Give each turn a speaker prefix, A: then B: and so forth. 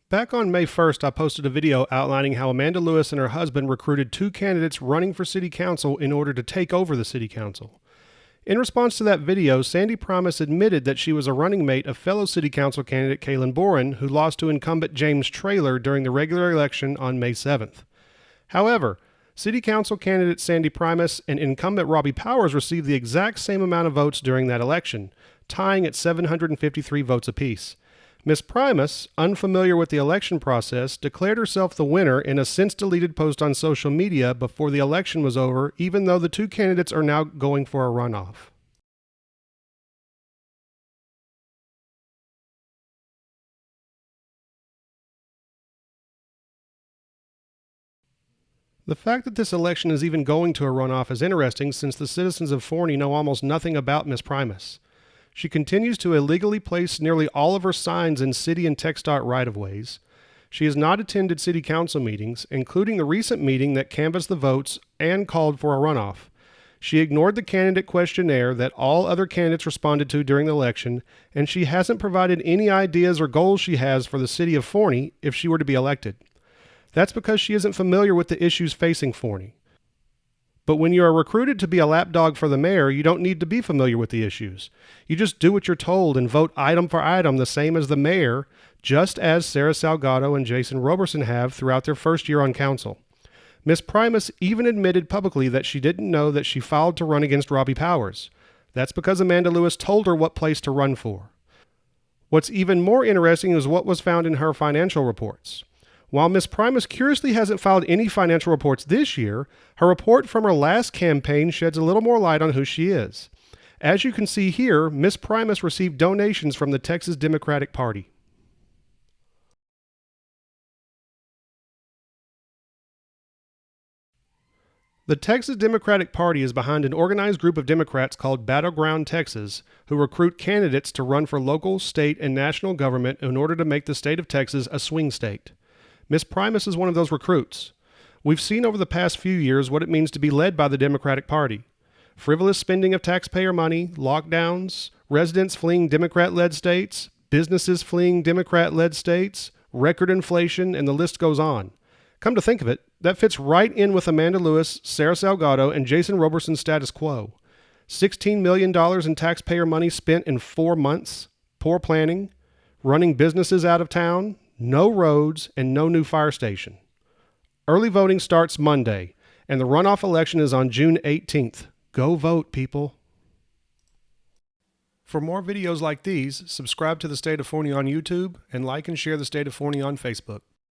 A: Back on May 1st, I posted a video outlining how Amanda Lewis and her husband recruited two candidates running for city council in order to take over the city council. In response to that video, Sandi Primous admitted that she was a running mate of fellow city council candidate Kaylin Boren, who lost to incumbent James Traylor during the regular election on May 7th. However, city council candidate Sandi Primous and incumbent Robbie Powers received the exact same amount of votes during that election, tying at 753 votes apiece. Ms. Primous, unfamiliar with the election process, declared herself the winner in a since-deleted post on social media before the election was over, even though the two candidates are now going for a runoff. The fact that this election is even going to a runoff is interesting, since the citizens of Forney know almost nothing about Ms. Primous. She continues to illegally place nearly all of her signs in city and TxDOT right-of-ways. She has not attended city council meetings, including the recent meeting that canvassed the votes and called for a runoff. She ignored the candidate questionnaire that all other candidates responded to during the election, and she hasn't provided any ideas or goals she has for the city of Forney if she were to be elected. That's because she isn't familiar with the issues facing Forney. But when you are recruited to be a lapdog for the mayor, you don't need to be familiar with the issues. You just do what you're told and vote item for item the same as the mayor, just as Sarah Salgado and Jason Roberson have throughout their first year on council. Ms. Primous even admitted publicly that she didn't know that she filed to run against Robbie Powers. That's because Amanda Lewis told her what place to run for. What's even more interesting is what was found in her financial reports. While Ms. Primous curiously hasn't filed any financial reports this year, her report from her last campaign sheds a little more light on who she is. As you can see here, Ms. Primous received donations from the Texas Democratic Party. The Texas Democratic Party is behind an organized group of Democrats called Battleground Texas, who recruit candidates to run for local, state, and national government in order to make the state of Texas a swing state. Ms. Primous is one of those recruits. We've seen over the past few years what it means to be led by the Democratic Party. Frivolous spending of taxpayer money, lockdowns, residents fleeing Democrat-led states, businesses fleeing Democrat-led states, record inflation, and the list goes on. Come to think of it, that fits right in with Amanda Lewis, Sarah Salgado, and Jason Roberson's status quo. $16 million in taxpayer money spent in 4 months, poor planning, running businesses out of town, no roads, and no new fire station. Early voting starts Monday, and the runoff election is on June 18th. Go vote, people. For more videos like these, subscribe to the State of Forney on YouTube and like and share the State of Forney on Facebook.